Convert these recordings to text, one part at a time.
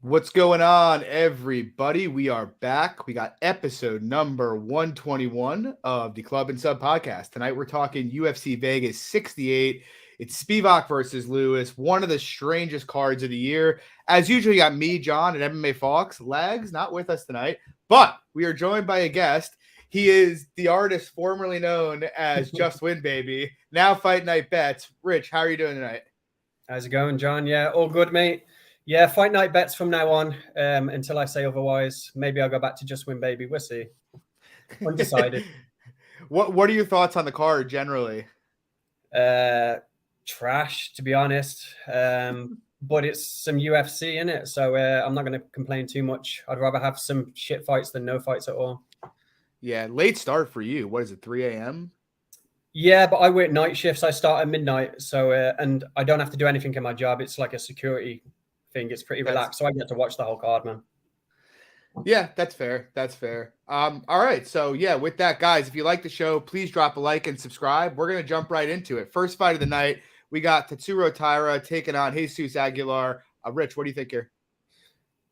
What's going on, everybody? We are back. We got episode number 121 of the Club and Sub podcast. Tonight we're talking UFC Vegas 68. It's Spivak versus Lewis, one of the strangest cards of the year. As usual, you got me, John, and MMA Fox. Lags not with us tonight, but we are joined by a guest. He is the artist formerly known as Just Win Baby, now Fight Night Bets. Rich, how are you doing tonight? How's it going, John? Yeah, all good, mate. Yeah, Fight Night Bets from now on until I say otherwise. Maybe I'll go back to Just Win Baby. We'll see. Undecided. What are your thoughts on the card generally? Trash, to be honest. But it's some UFC in it, so I'm not going to complain too much. I'd rather have some shit fights than no fights at all. Yeah, late start for you. What is it, 3 a.m.? Yeah, but I work night shifts. I start at midnight, so and I don't have to do anything in my job. It's like a security thing. It's pretty relaxed, so I get to watch the whole card, man. Yeah, that's fair. That's fair. All right. So yeah, with that, guys, if you like the show, please drop a like and subscribe. We're gonna jump right into it. First fight of the night, we got Tyra taking on Jesus Aguilar. Rich, what do you think here?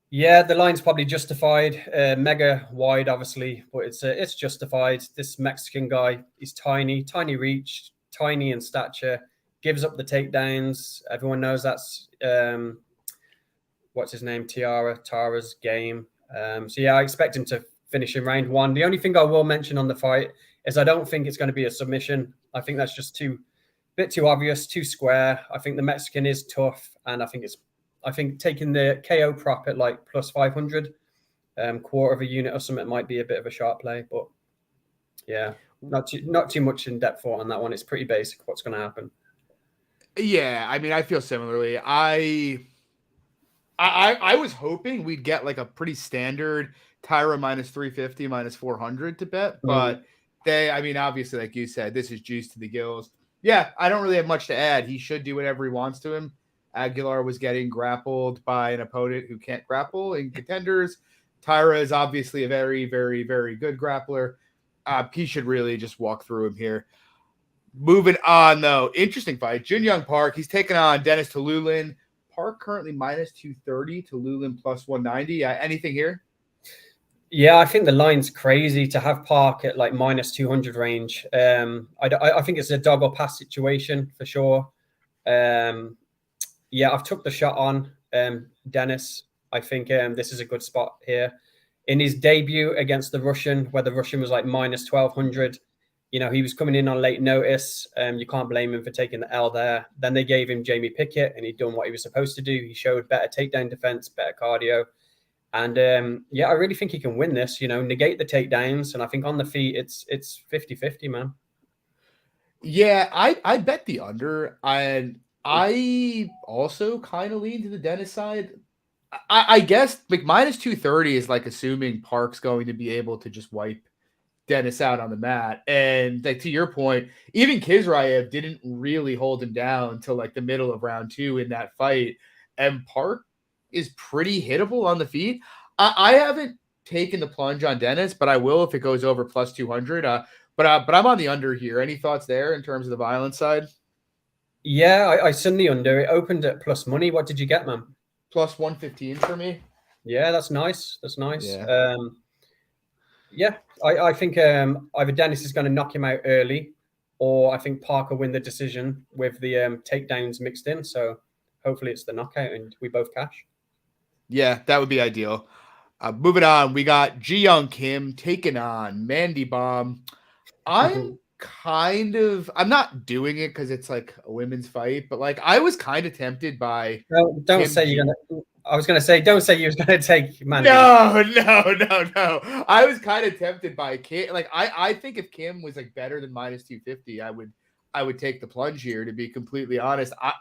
Yeah, the line's probably justified. Mega wide, obviously, but it's justified. This Mexican guy, he's tiny reach, tiny in stature, gives up the takedowns. Everyone knows that's what's his name, Tara's game. So yeah, I expect him to finish in round one. The only thing I will mention on the fight is I don't think it's going to be a submission. I think that's just a bit too obvious, too square. I think the Mexican is tough, and I think taking the KO prop at like plus 500, quarter of a unit or something might be a bit of a sharp play. But yeah, not too much in depth thought on that one. It's pretty basic what's going to happen. Yeah, I mean, I feel similarly. I was hoping we'd get like a pretty standard Tyra minus 350, minus 400 to bet, but obviously, like you said, this is juice to the gills. Yeah, I don't really have much to add. He should do whatever he wants to him. Aguilar was getting grappled by an opponent who can't grapple in contenders. Tyra is obviously a very, very, very good grappler. He should really just walk through him here. Moving on, though. Interesting fight. Jun Young Park. He's taking on Dennis Lululin. Park currently minus 230, Lululin plus 190. Anything here? Yeah, I think the line's crazy to have Park at like minus 200 range. I think it's a dog or pass situation for sure. Yeah, I've took the shot on Dennis. I think this is a good spot here. In his debut against the Russian, where the Russian was like minus 1,200, he was coming in on late notice. You can't blame him for taking the L there. Then they gave him Jamie Pickett, and he'd done what he was supposed to do. He showed better takedown defense, better cardio. And I really think he can win this, negate the takedowns. And I think on the feet, it's 50-50, man. Yeah, I bet the under. And I also kind of lean to the Dennis side. I guess like minus 230 is like assuming Park's going to be able to just wipe Dennis out on the mat. And like to your point, even Kizrayev didn't really hold him down until like the middle of round two in that fight. And Park is pretty hittable on the feet. I haven't taken the plunge on Dennis, but I will if it goes over plus 200. But I'm on the under here. Any thoughts there in terms of the violence side? Yeah, I seen the under. It opened at plus money. What did you get, man? Plus 115 for me. Yeah, that's nice. That's nice. Yeah, I think either Dennis is going to knock him out early, or I think Park will win the decision with the takedowns mixed in. So hopefully it's the knockout and we both cash. Yeah, that would be ideal. Moving on, we got Ji Young Kim taking on Mandy Bomb. I'm not doing it because it's like a women's fight, but like I was kind of tempted by. Don't say you're gonna. I was gonna say, don't say you was gonna take Mandy. No. I was kind of tempted by Kim. Like I think if Kim was like better than minus 250, I would take the plunge here. To be completely honest, I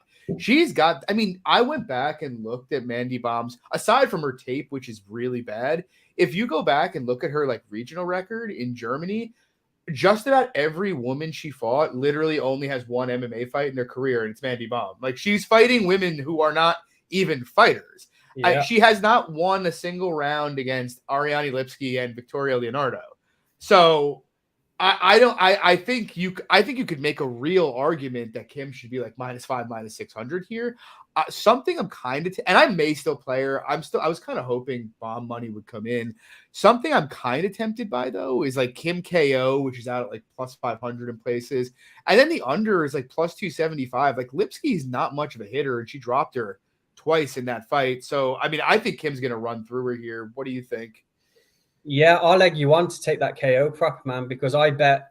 went back and looked at Mandy Bomb's, aside from her tape, which is really bad. If you go back and look at her like regional record in Germany, just about every woman she fought literally only has one MMA fight in their career, and it's Mandy Bomb. Like she's fighting women who are not even fighters. Yeah. She has not won a single round against Ariane Lipski and Victoria Leonardo. So I think you could make a real argument that Kim should be like -5, -600 here. Something I'm kind of and I may still play her. I was kind of hoping bomb money would come in. Something I'm kind of tempted by though is like Kim KO, which is out at like +500 in places, and then the under is like +275. Like Lipsky's not much of a hitter, and she dropped her twice in that fight. So I mean, I think Kim's gonna run through her here. What do you think? Yeah, I'll leg you on to take that KO prop, man, because I bet,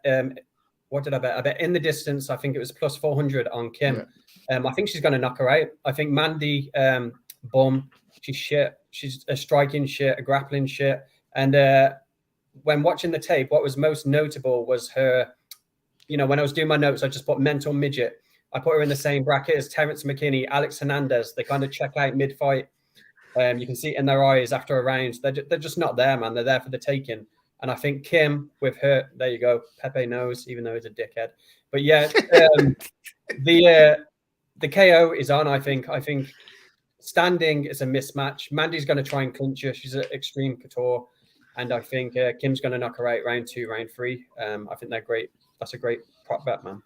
what did I bet? I bet in the distance, I think it was +400 on Kim. Yeah. I think she's going to knock her out. I think Mandy, she's shit. She's a striking shit, a grappling shit. And when watching the tape, what was most notable was her, when I was doing my notes, I just put mental midget. I put her in the same bracket as Terrence McKinney, Alex Hernandez. They kind of check out mid-fight. You can see it in their eyes after a round. They're just not there, man. They're there for the taking. And I think Kim, with her, there you go. Pepe knows, even though he's a dickhead. But yeah, the KO is on. I think standing is a mismatch. Mandy's going to try and clinch her. She's an extreme couture, and I think Kim's going to knock her out round 2, round 3. I think they're great. That's a great prop bet, man.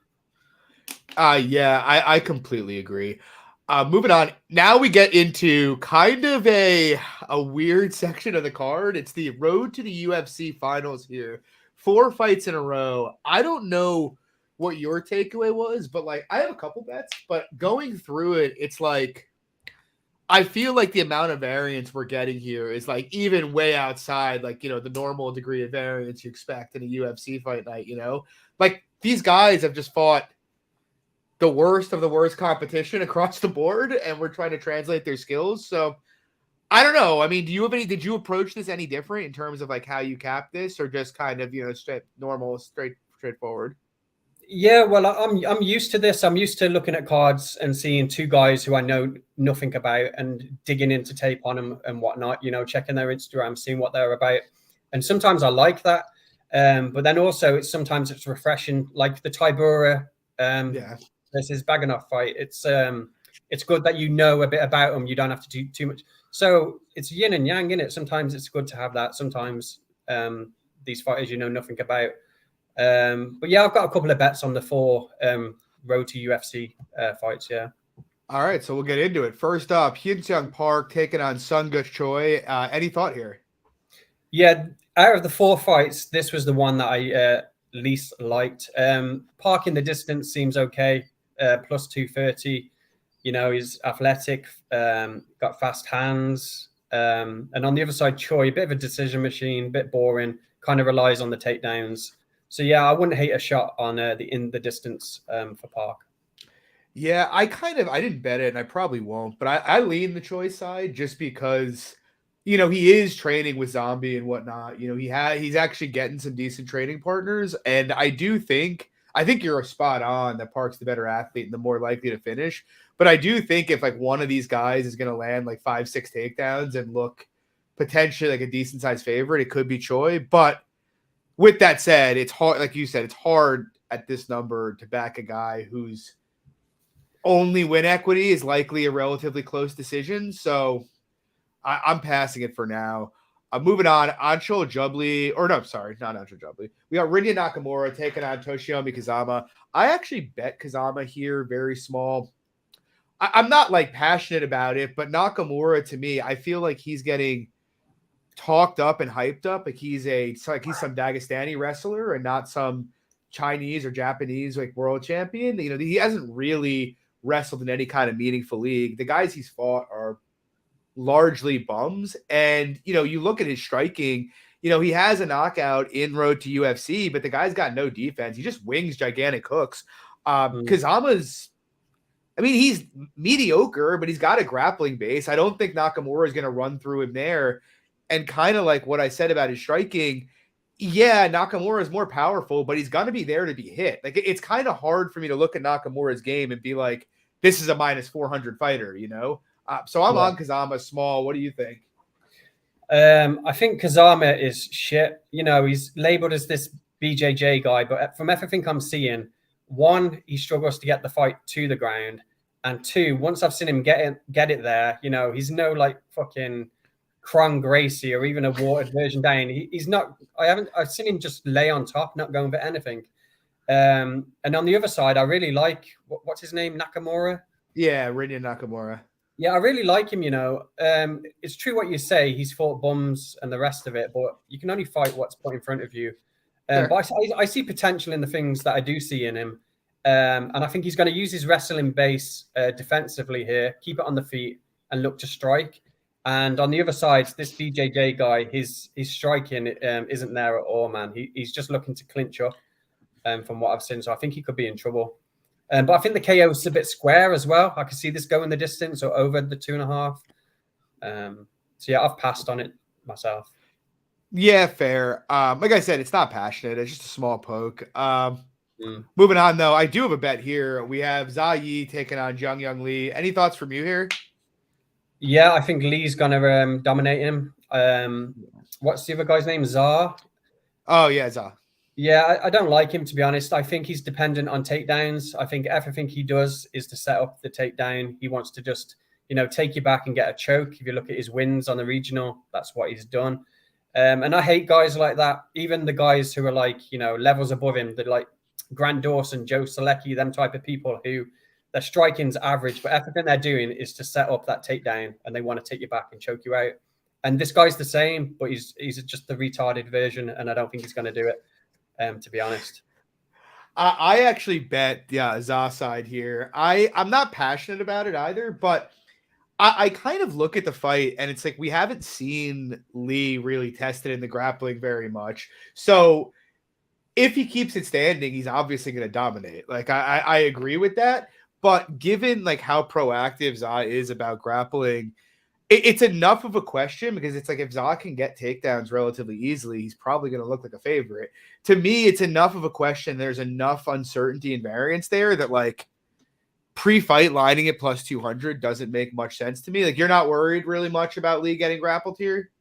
Yeah, I completely agree. Moving on. Now we get into kind of a weird section of the card. It's the road to the UFC finals here. 4 fights in a row. I don't know what your takeaway was, but like I have a couple bets, but going through it, it's like I feel like the amount of variance we're getting here is like even way outside like, the normal degree of variance you expect in a UFC fight night, Like these guys have just fought the worst of the worst competition across the board, and we're trying to translate their skills. So I don't know. I mean, did you approach this any different in terms of like how you cap this, or just kind of, straightforward? Yeah, well, I'm used to this. I'm used to looking at cards and seeing 2 guys who I know nothing about and digging into tape on them and whatnot, checking their Instagram, seeing what they're about. And sometimes I like that. But then also sometimes it's refreshing, like the Tybura, versus Ivanov fight. It's good that you know a bit about them. You don't have to do too much. So it's yin and yang, isn't it? Sometimes it's good to have that. Sometimes these fighters you know nothing about. But yeah, I've got a couple of bets on the 4 road to UFC fights. Yeah. All right, so we'll get into it. First up, Hyun Park taking on Sungus Choi. Any thought here? Yeah, out of the 4 fights, this was the one that I least liked. Park in the distance seems okay. +230. He's athletic, got fast hands. And on the other side, Choi, a bit of a decision machine, a bit boring, kind of relies on the takedowns. So yeah, I wouldn't hate a shot on in the distance for Park. Yeah, I didn't bet it, and I probably won't, but I lean the Choi side just because he is training with Zombie and whatnot. He's actually getting some decent training partners, and I think you're spot on that Park's the better athlete and the more likely to finish. But I do think if like one of these guys is going to land like 5-6 takedowns and look potentially like a decent sized favorite, it could be Choi. But with that said, it's hard. Like you said, it's hard at this number to back a guy whose only win equity is likely a relatively close decision. So I'm passing it for now. Moving on, Anshul Jubli, or no, sorry, not Anshul Jubli. We got Rinya Nakamura taking on Toshiomi Kazama. I actually bet Kazama here, very small. I'm not like passionate about it, but Nakamura to me, I feel like he's getting talked up and hyped up. Like he's some Dagestani wrestler and not some Chinese or Japanese like world champion. He hasn't really wrestled in any kind of meaningful league. The guys he's fought are largely bums. And, you look at his striking, he has a knockout in road to UFC, but the guy's got no defense. He just wings gigantic hooks. Kazama's, he's mediocre, but he's got a grappling base. I don't think Nakamura is going to run through him there. And kind of like what I said about his striking, yeah, Nakamura is more powerful, but he's going to be there to be hit. Like it's kind of hard for me to look at Nakamura's game and be like, this is a -400 fighter, So I'm on Kazama small. What do you think? I think Kazama is shit. He's labeled as this BJJ guy, but from everything I'm seeing, 1, he struggles to get the fight to the ground, and 2, once I've seen him get it there, he's no like fucking Kron Gracie or even a watered version down. He's not. I've seen him just lay on top, not going for anything. And on the other side, I really like what's his name, Nakamura. Yeah, Rinya Nakamura. Yeah, I really like him. It's true what you say. He's fought bums and the rest of it, but you can only fight what's put in front of you. Sure. But I see potential in the things that I do see in him. And I think he's going to use his wrestling base defensively here, keep it on the feet, and look to strike. And on the other side, this BJJ guy, his striking isn't there at all, man. He's just looking to clinch up from what I've seen. So I think he could be in trouble. But I think the KO is a bit square as well. I can see this going the distance or over the 2.5. So yeah, I've passed on it myself. Yeah, fair. Like I said, it's not passionate. It's just a small poke. Moving on, though, I do have a bet here. We have Zha Yi taking on Zhang Young Lee. Any thoughts from you here? Yeah, I think Lee's going to dominate him. What's the other guy's name? Zha? Oh, yeah, Zha. Yeah, I don't like him, to be honest. I think he's dependent on takedowns. I think everything he does is to set up the takedown. He wants to just, take you back and get a choke. If you look at his wins on the regional, that's what he's done. And I hate guys like that. Even the guys who are like, levels above him, they're like Grant Dawson, Joe Selecki, them type of people who their striking's average, but everything they're doing is to set up that takedown and they want to take you back and choke you out. And this guy's the same, but he's just the retarded version, and I don't think he's going to do it. To be honest, I actually bet Zha side here. I'm not passionate about it either, but I kind of look at the fight and it's like we haven't seen Lee really tested in the grappling very much. So if he keeps it standing, he's obviously going to dominate. Like I agree with that, but given like how proactive Zha is about grappling, it's enough of a question because it's like if Zha can get takedowns relatively easily, he's probably going to look like a favorite. To me, it's enough of a question. There's enough uncertainty and variance there that like pre-fight lining it plus 200 doesn't make much sense to me. Like you're not worried really much about Lee getting grappled here?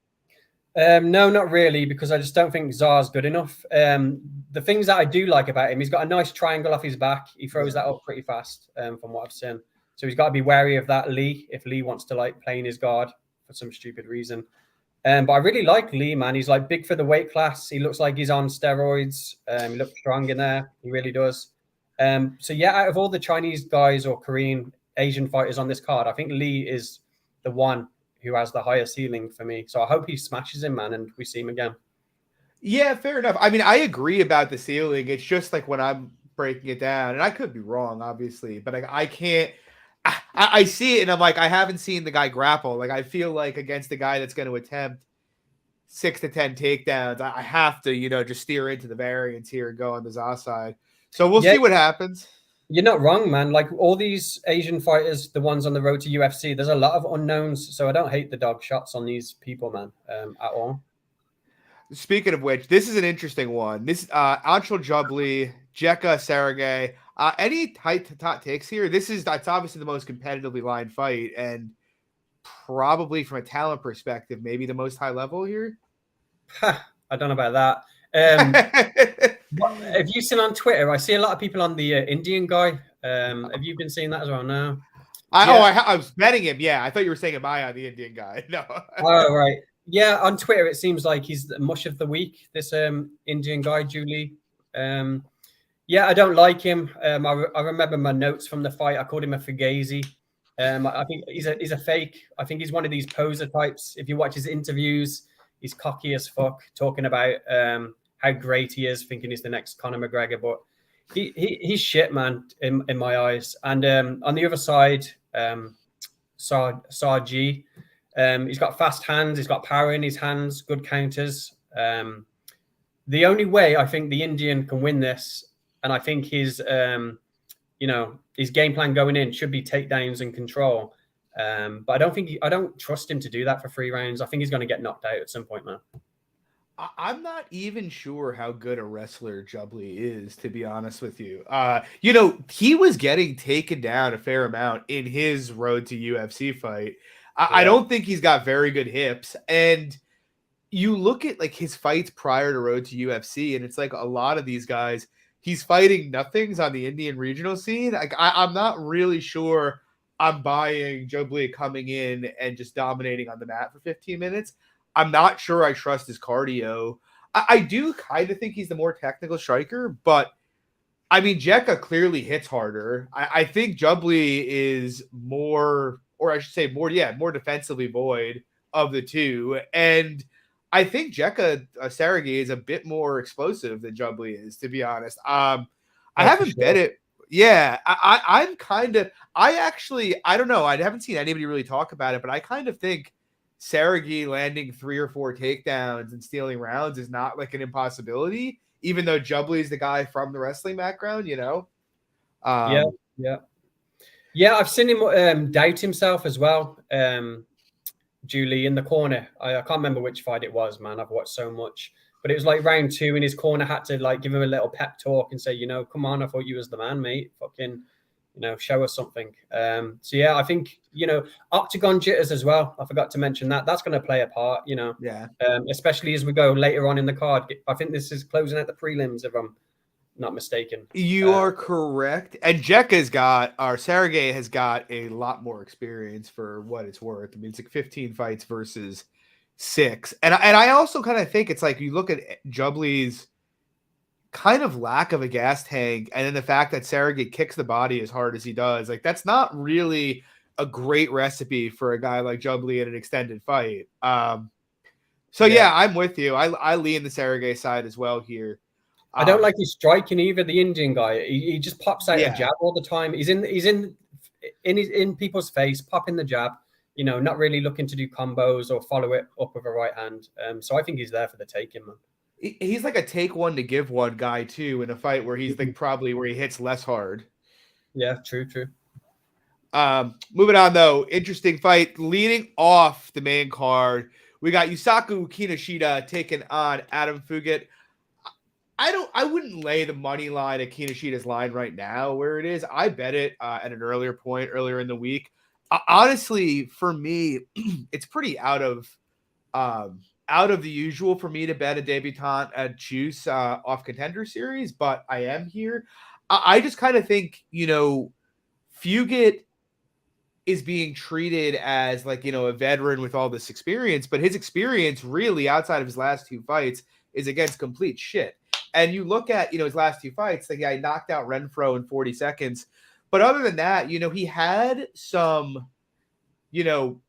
No, not really, because I just don't think Zha's good enough. The things that I do like about him, he's got a nice triangle off his back. He throws that up pretty fast from what I've seen. So he's got to be wary of that Lee if Lee wants to like play in his guard for some stupid reason. But I really like Lee, man. He's like big for the weight class. He looks like he's on steroids. He looks strong in there. He really does. So yeah, out of all the Chinese guys or Korean, Asian fighters on this card, I think Lee is the one who has the higher ceiling for me. So I hope he smashes him, man, and we see him again. Yeah, fair enough. I mean, I agree about the ceiling. It's just like when I'm breaking it down, and I could be wrong, obviously, but I can't. I see it and I'm like, I haven't seen the guy grapple. Like I feel like against the guy that's going to attempt 6 to 10 takedowns, I have to, just steer into the variance here and go on the Zha side. So we'll see what happens. You're not wrong, man. Like all these Asian fighters, the ones on the road to UFC, there's a lot of unknowns. So I don't hate the dog shots on these people, man, at all. Speaking of which, this is an interesting one. This Anshul Jubli, Jekka Sergey. Any hot takes here? That's obviously the most competitively lined fight, and probably from a talent perspective, maybe the most high level here. I don't know about that. Have you seen on Twitter? I see a lot of people on the Indian guy. Have you been seeing that as well? No. I was betting him. Yeah, I thought you were saying am I on the Indian guy? No. Oh right. Yeah, on Twitter it seems like he's the mush of the week. This Indian guy, Julie. Yeah, I don't like him. I remember my notes from the fight. I called him a fugazi. I think he's a fake. I think he's one of these poser types. If you watch his interviews, he's cocky as fuck, talking about how great he is, thinking he's the next Conor McGregor. But he's shit, man, in my eyes. And on the other side, Sarji, he's got fast hands. He's got power in his hands, good counters. The only way I think the Indian can win this, and I think his game plan going in should be takedowns and control. But I don't trust him to do that for 3 rounds. I think he's going to get knocked out at some point, man. I'm not even sure how good a wrestler Jubli is, to be honest with you. He was getting taken down a fair amount in his road to UFC fight. I don't think he's got very good hips. And you look at like his fights prior to road to UFC, and it's like a lot of these guys, he's fighting nothings on the Indian regional scene. Like I'm not really sure I'm buying Joe Blee coming in and just dominating on the mat for 15 minutes. I'm not sure I trust his cardio. I do kind of think he's the more technical striker, but I mean, Jekka clearly hits harder. I think Jubbly is more, or I should say more, more defensively void of the two. And I think Jekka Sergey is a bit more explosive than Jubbly is, to be honest. I haven't bet it. Yeah, I'm kind of, I don't know. I haven't seen anybody really talk about it, but I kind of think Sergey landing 3 or 4 takedowns and stealing rounds is not like an impossibility, even though Jubbly is the guy from the wrestling background, you know? Yeah. I've seen him doubt himself as well. Julie in the corner. I can't remember which fight it was, man. I've watched so much. But it was like round 2, and his corner had to like give him a little pep talk and say, you know, come on, I thought you was the man, mate. Fucking, you know, show us something. So yeah, I think, you know, octagon jitters as well. I forgot to mention that. That's going to play a part, you know. Yeah. Especially as we go later on in the card. I think this is closing out the prelims, if I'm not mistaken. You are correct. And Sergey has got a lot more experience for what it's worth. I mean, it's like 15 fights versus 6. And I also kind of think it's like you look at Jubbly's kind of lack of a gas tank, and then the fact that Sergey kicks the body as hard as he does, like that's not really a great recipe for a guy like Jubbly in an extended fight. So yeah, I'm with you. I lean the Sergey side as well here. I don't like his striking either. The Indian guy, he just pops out a jab all the time. He's in people's face, popping the jab. You know, not really looking to do combos or follow it up with a right hand. So I think he's there for the taking, man. He's like a take one to give one guy too in a fight where he's like probably where he hits less hard. Yeah, true. Moving on though, interesting fight leading off the main card. We got Yusaku Kinoshita taking on Adam Fugitt. I wouldn't lay the money line at Kinoshita's line right now where it is. I bet it at an earlier point earlier in the week. Honestly, for me, it's pretty out of the usual for me to bet a debutant at Juice off Contender Series, but I am here. I just kind of think, you know, Fugitt is being treated as like, you know, a veteran with all this experience, but his experience really outside of his last 2 fights is against complete shit. And you look at, you know, his last 2 fights, the guy knocked out Renfro in 40 seconds. But other than that, you know, he had some, you know,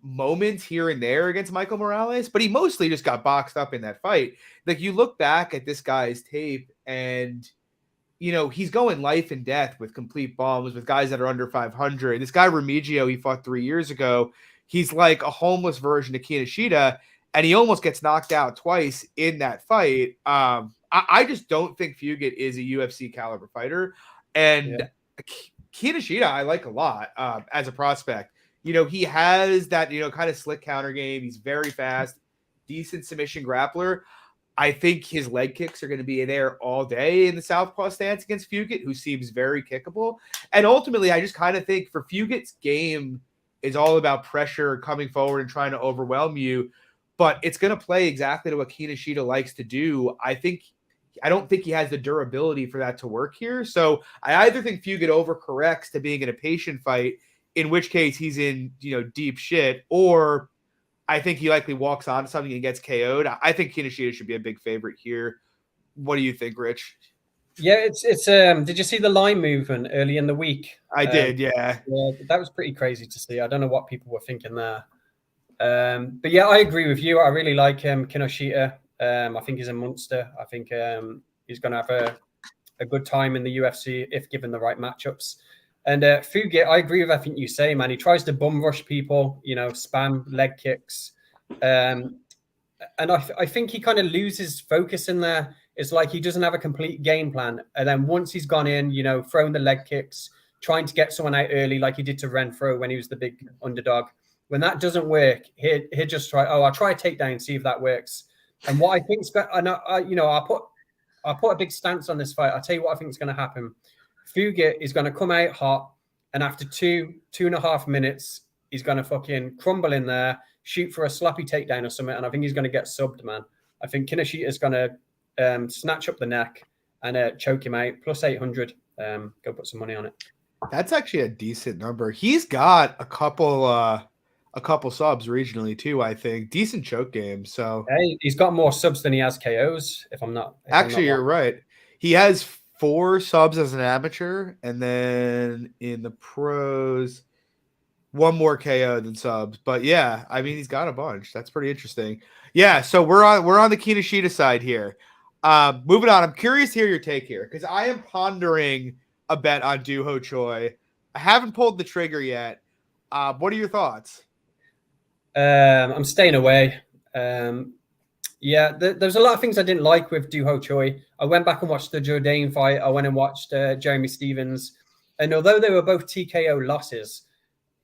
moments here and there against Michael Morales, but he mostly just got boxed up in that fight. Like you look back at this guy's tape and, you know, he's going life and death with complete bombs with guys that are under 500. This guy Remigio, he fought 3 years ago. He's like a homeless version of Kinoshita, and he almost gets knocked out twice in that fight. I just don't think Fugitt is a UFC caliber fighter. And Kinoshita, I like a lot as a prospect. You know, he has that, you know, kind of slick counter game. He's very fast, decent submission grappler. I think his leg kicks are going to be there all day in the southpaw stance against Fugitt, who seems very kickable. And ultimately, I just kind of think for Fugitt's game is all about pressure, coming forward and trying to overwhelm you. But it's going to play exactly to what Kinoshita likes to do. I don't think he has the durability for that to work here. So I either think Fugitt overcorrects to being in a patient fight, in which case he's in, you know, deep shit, or I think he likely walks on to something and gets KO'd. I think Kinoshita should be a big favorite here. What do you think, Rich? Yeah, it's did you see the line movement early in the week? I did, yeah. Yeah, that was pretty crazy to see. I don't know what people were thinking there. But yeah, I agree with you. I really like Kinoshita. I think he's a monster. I think he's going to have a good time in the UFC if given the right matchups. And Fugitt, I agree with everything you say, man. He tries to bum rush people, you know, spam leg kicks. And I think he kind of loses focus in there. It's like he doesn't have a complete game plan. And then once he's gone in, you know, throwing the leg kicks, trying to get someone out early like he did to Renfro when he was the big underdog. When that doesn't work, he'll just try, I'll try a takedown, see if that works. And what I think's got, I'll put a big stance on this fight. I'll tell you what I think is going to happen. Fugitt is going to come out hot, and after 2.5 minutes, he's going to fucking crumble in there, shoot for a sloppy takedown or something, and I think he's going to get subbed, man. I think Kinoshita is going to snatch up the neck and choke him out. Plus 800. Go put some money on it. That's actually a decent number. He's got a couple subs regionally too, I think. Decent choke game. So Hey, he's got more subs than he has KOs, if I'm not actually wrong. you're right. He has 4 subs as an amateur, and then in the pros, 1 more KO than subs. But yeah, I mean he's got a bunch. That's pretty interesting. Yeah, so we're on the Kinoshita side here. Moving on, I'm curious to hear your take here because I am pondering a bet on Duho Choi. I haven't pulled the trigger yet. What are your thoughts? I'm staying away. Yeah, there's a lot of things I didn't like with Duho Choi. I went back and watched the Jourdain fight. I went and watched Jeremy Stevens. And although they were both TKO losses,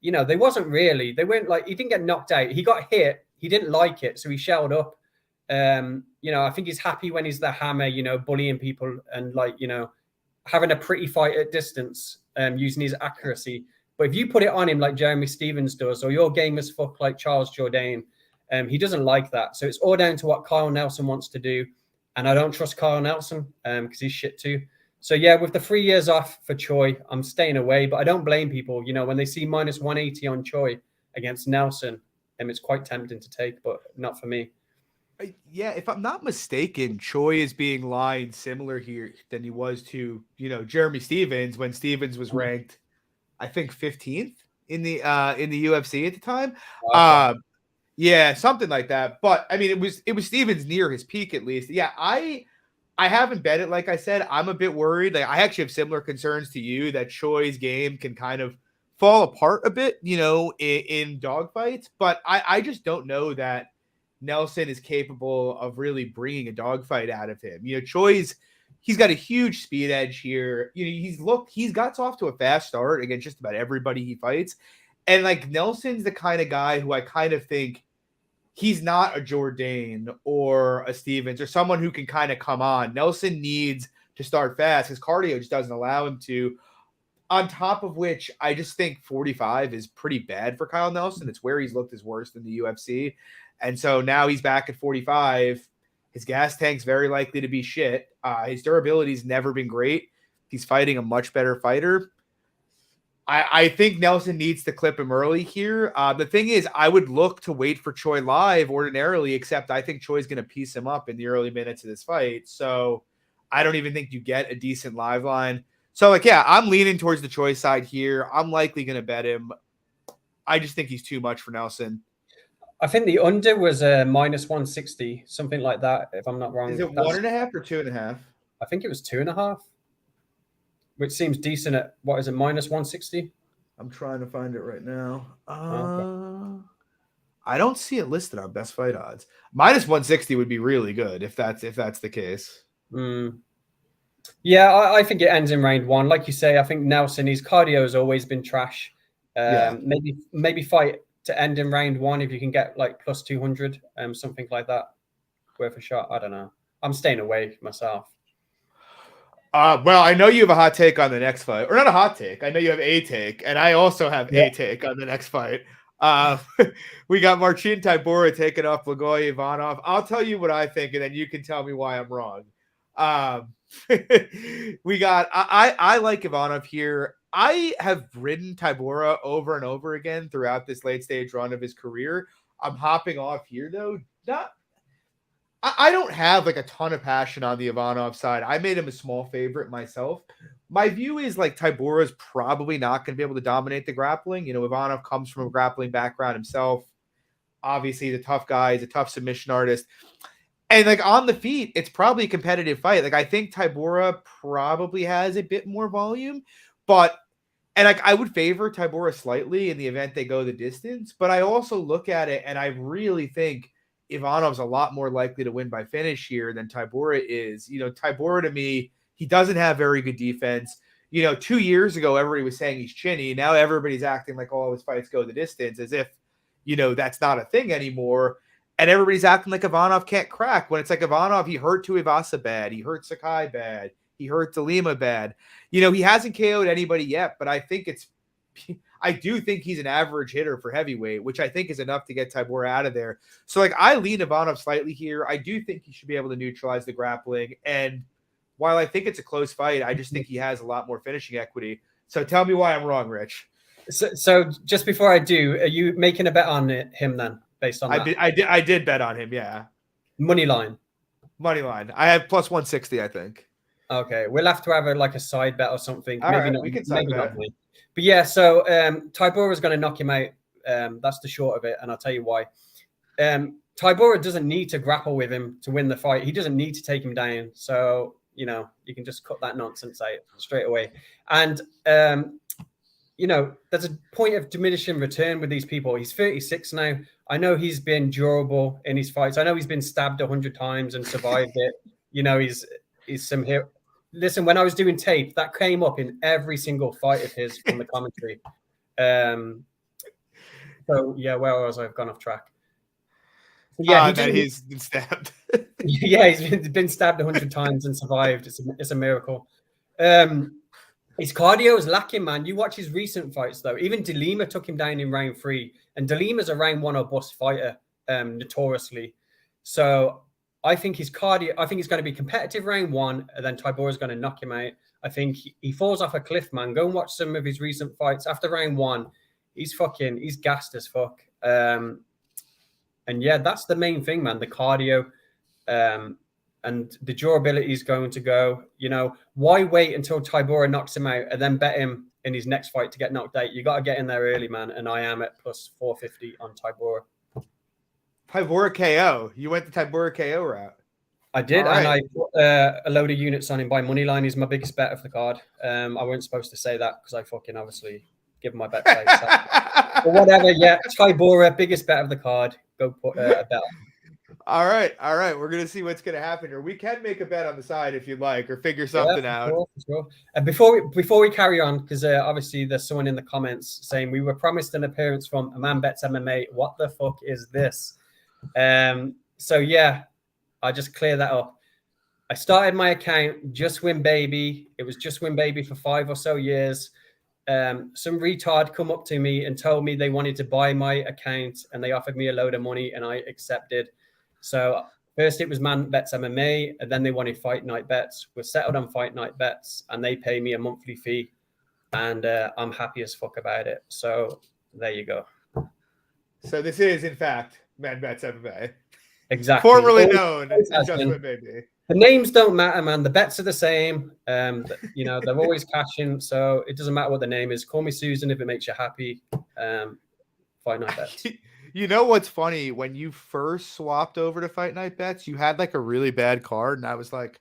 they weren't like, he didn't get knocked out. He got hit. He didn't like it. So he shelled up. I think he's happy when he's the hammer, bullying people and having a pretty fight at distance, using his accuracy. But if you put it on him like Jeremy Stevens does, or your game as fuck like Charles Jourdain, he doesn't like that. So it's all down to what Kyle Nelson wants to do. And I don't trust Kyle Nelson because he's shit too. So yeah, with the 3 years off for Choi, I'm staying away. But I don't blame people. When they see minus 180 on Choi against Nelson, it's quite tempting to take, but not for me. Yeah, if I'm not mistaken, Choi is being lined similar here than he was to, Jeremy Stevens when Stevens was ranked, I think 15th in the UFC at the time. Okay. Yeah, something like that. But I mean, it was Stevens near his peak at least. Yeah, I haven't bet it. Like I said, I'm a bit worried. Like I actually have similar concerns to you that Choi's game can kind of fall apart a bit, in dogfights. But I just don't know that Nelson is capable of really bringing a dogfight out of him. He's got a huge speed edge here. He's got off to a fast start against just about everybody he fights. And like Nelson's the kind of guy who I kind of think he's not a Jourdain or a Stevens or someone who can kind of come on. Nelson needs to start fast. His cardio just doesn't allow him to. On top of which, I just think 45 is pretty bad for Kyle Nelson. It's where he's looked his worst in the UFC. And so now he's back at 45. His gas tank's very likely to be shit. His durability's never been great. He's fighting a much better fighter. I think Nelson needs to clip him early here. The thing is, I would look to wait for Choi live ordinarily, except I think Choi's going to piece him up in the early minutes of this fight. So I don't even think you get a decent live line. So, I'm leaning towards the Choi side here. I'm likely going to bet him. I just think he's too much for Nelson. I think the under was minus 160, something like that, if I'm not wrong. Is it 1.5 or 2.5? I think it was 2.5, which seems decent at, what is it, minus 160? I'm trying to find it right now. Okay. I don't see it listed on best fight odds. Minus 160 would be really good if that's the case. Yeah, I think it ends in round 1. Like you say, I think Nelson, his cardio has always been trash. Maybe fight to end in round 1 if you can get like plus 200, something like that. Worth a shot. I don't know. I'm staying away myself. Well, I know you have a hot take on the next fight, or not a hot take. I know you have a take, and I also have a take on the next fight. We got Marcin Tybura taking off Blagoy Ivanov. I'll tell you what I think, and then you can tell me why I'm wrong. We got I like Ivanov here. I have ridden Tybura over and over again throughout this late stage run of his career. I'm hopping off here though. I don't have like a ton of passion on the Ivanov side. I made him a small favorite myself. My view is like Tybura is probably not going to be able to dominate the grappling. Ivanov comes from a grappling background himself. Obviously, he's a tough guy. He's a tough submission artist. And like on the feet, it's probably a competitive fight. Like I think Tybura probably has a bit more volume, and like I would favor Tybura slightly in the event they go the distance. But I also look at it and I really think Ivanov's a lot more likely to win by finish here than Tybura is. Tybura to me, he doesn't have very good defense. 2 years ago, everybody was saying he's chinny. Now everybody's acting like all his fights go the distance as if, that's not a thing anymore. And everybody's acting like Ivanov can't crack when it's like Ivanov, he hurt Tuivasa bad. He hurt Sakai bad. He hurt DeLima bad. He hasn't KO'd anybody yet, but I do think he's an average hitter for heavyweight, which I think is enough to get Tybura out of there. So like I lean Ivanov slightly here. I do think he should be able to neutralize the grappling. And while I think it's a close fight, I just think he has a lot more finishing equity. So tell me why I'm wrong, Rich. So just before I do, are you making a bet on him then, based on that? I did bet on him, yeah. Money line. Money line. I have plus 160, I think. Okay, we'll have to have a side bet or something. All maybe right, not. we can maybe side not bet. me. But yeah, so Tybura is going to knock him out. That's the short of it, and I'll tell you why. Tybura doesn't need to grapple with him to win the fight. He doesn't need to take him down. So you can just cut that nonsense out straight away. And there's a point of diminishing return with these people. He's 36 now. I know he's been durable in his fights. I know he's been stabbed 100 times and survived it. He's some hero. Listen, when I was doing tape, that came up in every single fight of his from the commentary. So yeah, where was I? I've gone off track. Yeah, he's been stabbed. Yeah, he's been stabbed 100 times and survived. It's a miracle. His cardio is lacking, man. You watch his recent fights, though. Even De Lima took him down in round 3. And De Lima's a round 1 or bust fighter, notoriously. So I think his cardio, I think he's going to be competitive round 1, and then Tybura's going to knock him out. I think he falls off a cliff, man. Go and watch some of his recent fights. After round 1, he's gassed as fuck. And yeah, that's the main thing, man. The cardio. And the durability is going to go. Why wait until Tybura knocks him out and then bet him in his next fight to get knocked out? You got to get in there early, man. And I am at plus 450 on Tybura. Tybura KO. You went the Tybura KO route. I did, right. And I put a load of units on him by money line. He's my biggest bet of the card. I wasn't supposed to say that because I fucking obviously give him my bet. But whatever, yeah. Tybura, biggest bet of the card. Go put a bet on. All right. We're gonna see what's gonna happen here. We can make a bet on the side if you'd like, or figure something out. For sure. And before we carry on, because obviously there's someone in the comments saying we were promised an appearance from A Man Bets MMA. What the fuck is this? So yeah, I just clear that up. I started my account Just Win Baby. It was Just Win Baby for 5 or so years. Some retard come up to me and told me they wanted to buy my account, and they offered me a load of money, and I accepted. So first it was Man Bets MMA, and then they wanted Fight Night Bets. We're settled on Fight Night Bets, and they pay me a monthly fee, and I'm happy as fuck about it. So there you go. So this is, in fact, Man Bets MMA. Exactly. Formerly known as Just Win Baby. The names don't matter, man. The bets are the same. They're always cashing, so it doesn't matter what the name is. Call me Susan if it makes you happy. Fight Night Bets. You know what's funny? When you first swapped over to Fight Night Bets, you had like a really bad card, and I was like,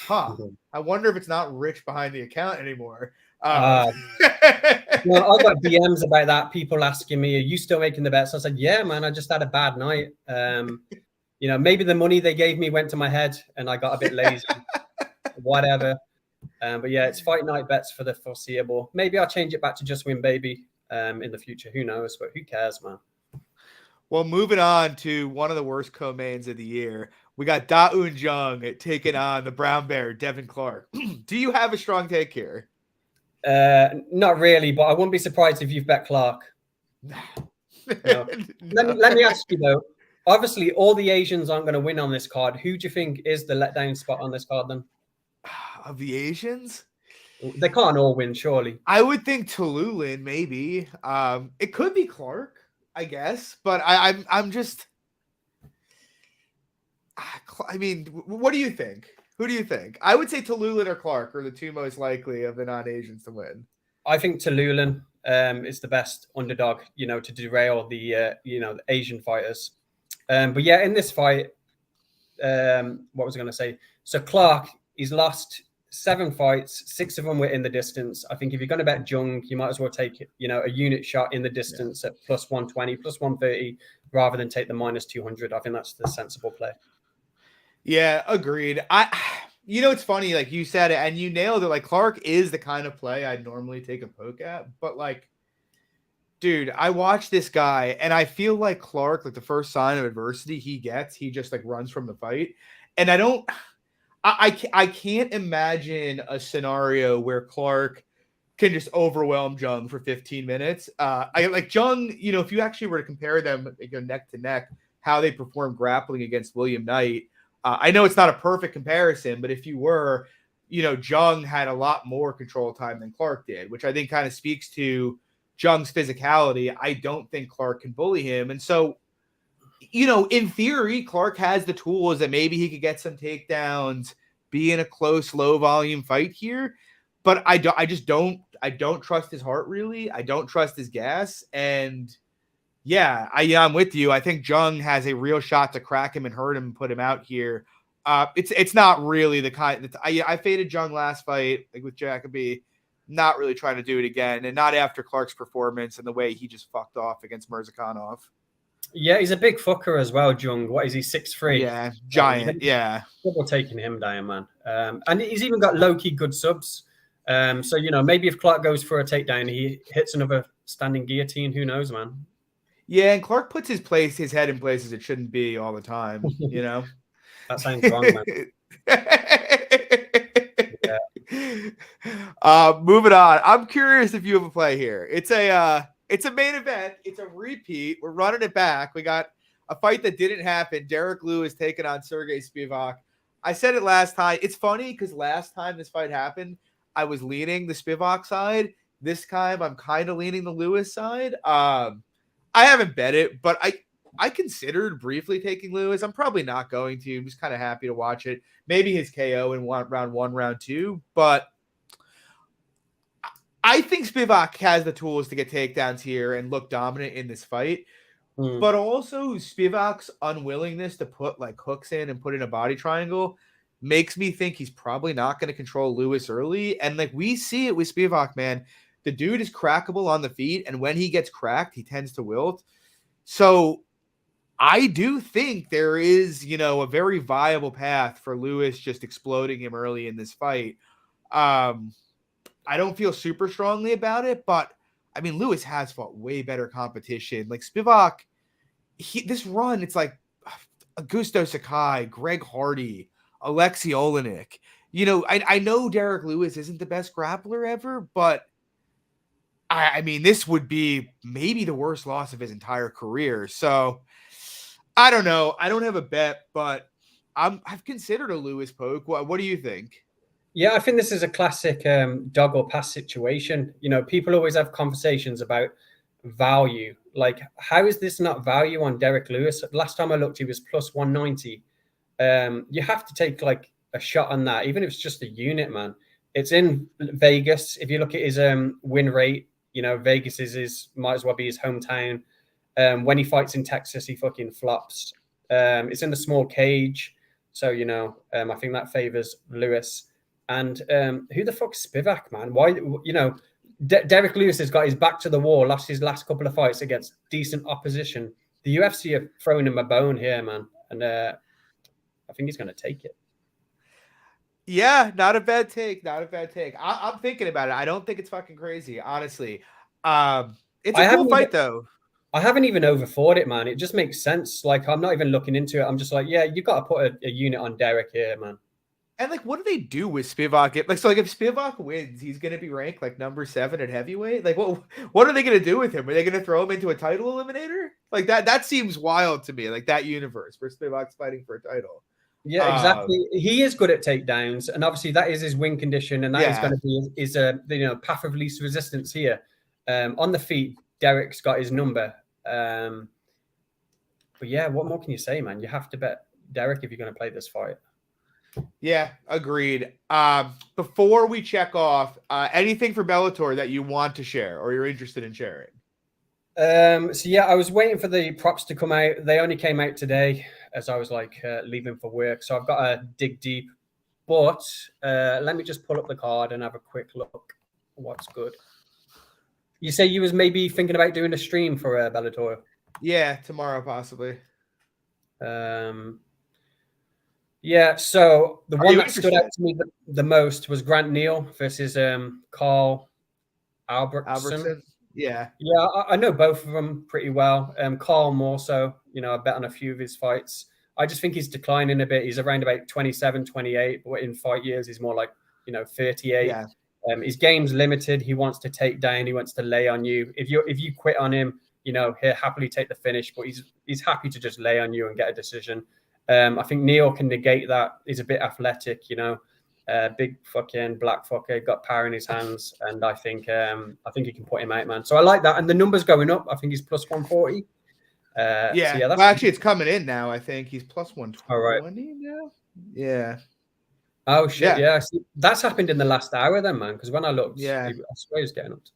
I wonder if it's not Rich behind the account anymore. I got DMs about that. People asking me, are you still making the bets? I said, yeah, man, I just had a bad night. Maybe the money they gave me went to my head and I got a bit lazy. Whatever. But yeah, it's Fight Night Bets for the foreseeable. Maybe I'll change it back to Just Win Baby in the future. Who knows? But who cares, man? Well, moving on to one of the worst co-mains of the year, we got Da-Un Zhang taking on the Brown Bear, Devin Clark. Do you have a strong take here? Not really, but I wouldn't be surprised if you've bet Clark. No. Let me ask you, though. Obviously, all the Asians aren't going to win on this card. Who do you think is the letdown spot on this card, then? Of the Asians? They can't all win, surely. I would think Lululin, maybe. It could be Clark, I guess, but I'm just. I mean, what do you think? Who do you think? I would say Lululin or Clark are the two most likely of the non-Asians to win. I think Lululin is the best underdog, to derail the the Asian fighters. But yeah, in this fight, what was I going to say? So Clark, he's lost 7 fights, 6 of them were in the distance. I think if you're going to bet Zhang, you might as well take a unit shot in the distance at plus 120, plus 130, rather than take the minus 200. I think that's the sensible play. Yeah, agreed. It's funny, like you said it, and you nailed it. Like Clark is the kind of play I'd normally take a poke at, but like, dude, I watch this guy, and I feel like Clark, like the first sign of adversity he gets, he just like runs from the fight, and I can't imagine a scenario where Clark can just overwhelm Zhang for 15 minutes. I like Zhang, if you actually were to compare them neck to neck, how they perform grappling against William Knight. I know it's not a perfect comparison, but if you were, Zhang had a lot more control time than Clark did, which I think kind of speaks to Zhang's physicality. I don't think Clark can bully him. And so, in theory, Clark has the tools that maybe he could get some takedowns, be in a close, low volume fight here. But I don't trust his heart, really. I don't trust his gas. And yeah, I'm with you. I think Zhang has a real shot to crack him and hurt him and put him out here. It's not really the kind that I faded Zhang last fight, like with Jacoby, not really trying to do it again, and not after Clark's performance and the way he just fucked off against Mirzakhanov. Yeah, he's a big fucker as well, Zhang. What is he, 6'3"? Yeah, giant. Yeah, trouble taking him down, man. And he's even got low-key good subs. So maybe if Clark goes for a takedown, he hits another standing guillotine. Who knows, man? Yeah, and Clark puts his head in places it shouldn't be all the time. That sounds wrong, man. Moving on. I'm curious if you have a play here. It's a main event. It's a repeat. We're running it back. We got a fight that didn't happen. Derek Lewis taking on Sergey Spivak. I said it last time. It's funny because last time this fight happened, I was leaning the Spivak side. This time, I'm kind of leaning the Lewis side. I haven't bet it, but I considered briefly taking Lewis. I'm probably not going to. I'm just kind of happy to watch it. Maybe his KO in round 1, round 2, but I think Spivak has the tools to get takedowns here and look dominant in this fight. But also Spivak's unwillingness to put like hooks in and put in a body triangle makes me think he's probably not going to control Lewis early. And like we see it with Spivak, man, the dude is crackable on the feet, and when he gets cracked, he tends to wilt. So I do think there is, a very viable path for Lewis just exploding him early in this fight. I don't feel super strongly about it, but I mean, Lewis has fought way better competition. Like Spivak, this run, it's like Augusto Sakai, Greg Hardy, Alexei Olenek. I know Derek Lewis isn't the best grappler ever, but I mean, this would be maybe the worst loss of his entire career. So I don't know. I don't have a bet, but I've considered a Lewis poke. What do you think? Yeah, I think this is a classic dog or pass situation. People always have conversations about value. Like, how is this not value on Derek Lewis? Last time I looked, he was plus 190. You have to take like a shot on that, even if it's just a unit, man. It's in Vegas. If you look at his win rate, Vegas might as well be his hometown. When he fights in Texas, he fucking flops. It's in the small cage. So, I think that favors Lewis. And who the fuck's Spivak, man? Why, Derek Lewis has got his back to the wall, lost his last couple of fights against decent opposition. The UFC have thrown him a bone here, man. And I think he's going to take it. Yeah, not a bad take. I'm thinking about it. I don't think it's fucking crazy, honestly. It's a cool fight, though. I haven't even overthought it, man. It just makes sense. Like, I'm not even looking into it. I'm just like, yeah, you got to put a unit on Derek here, man. And like, what do they do with Spivak? If Spivak wins, he's going to be ranked like number 7 at heavyweight. Like, what are they going to do with him? Are they going to throw him into a title eliminator? Like that seems wild to me. Like that universe where Spivak's fighting for a title. Yeah, exactly. He is good at takedowns, and obviously that is his win condition, and that is going to be his path of least resistance here. On the feet, Derek's got his number. But yeah, what more can you say, man? You have to bet Derek if you're going to play this fight. Yeah, agreed. Before we check off, anything for Bellator that you want to share or you're interested in sharing? So yeah, I was waiting for the props to come out. They only came out today as I was like leaving for work. So I've got to dig deep. But let me just pull up the card and have a quick look. What's good? You say you was maybe thinking about doing a stream for Bellator? Yeah, tomorrow possibly. Yeah, so the one that stood out to me the most was Grant Neal versus Carl Albertson. Yeah, I know both of them pretty well. Carl more so. I bet on a few of his fights. I just think he's declining a bit. He's around about 27, 28, but in fight years, he's more like, 38. Yeah. His game's limited. He wants to take down. He wants to lay on you. If you quit on him, he'll happily take the finish, but he's happy to just lay on you and get a decision. I think Neal can negate that. He's a bit athletic, Big fucking black fucker, got power in his hands, and I think he can put him out, man. So I like that, and the numbers going up. I think he's plus 140. Yeah. So yeah, that's well, actually, it's coming in now. I think he's plus 120 all right. now. Yeah. Oh shit! Yeah, see, that's happened in the last hour, then, man. Because when I looked, Yeah. I swear he's getting up to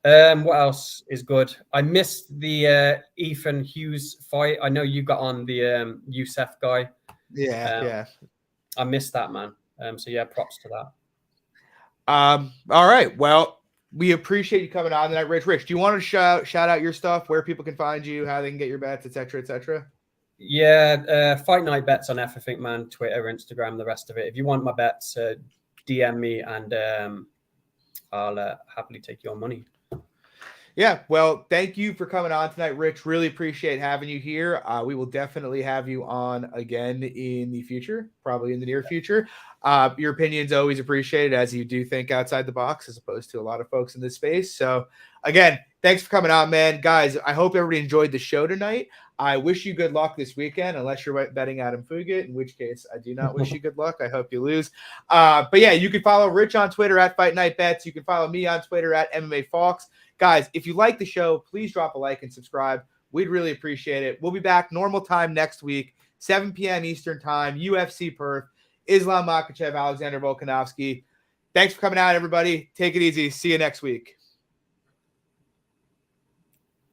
there. What else is good? I missed the Ethan Hughes fight. I know you got on the Youssef guy. Yeah. I missed that, man. So yeah, props to that. All right. Well, we appreciate you coming on tonight, Rich. Rich, do you want to shout out your stuff, where people can find you, how they can get your bets, etc., etc.? Yeah, Fight Night Bets on everything, man. Twitter, Instagram, the rest of it. If you want my bets, DM me, and I'll happily take your money. Yeah, well, thank you for coming on tonight, Rich. Really appreciate having you here. We will definitely have you on again in the future, probably in the near future. Your opinion's always appreciated, as you do think outside the box, as opposed to a lot of folks in this space. So, again, thanks for coming on, man. Guys, I hope everybody enjoyed the show tonight. I wish you good luck this weekend, unless you're betting Adam Fugitt, in which case I do not wish you good luck. I hope you lose. But yeah, you can follow Rich on Twitter at Fight Night Bets. You can follow me on Twitter at MMA Fox. Guys, if you like the show, please drop a like and subscribe. We'd really appreciate it. We'll be back normal time next week, 7 p.m. Eastern time, UFC Perth, Islam Makhachev, Alexander Volkanovski. Thanks for coming out, everybody. Take it easy. See you next week.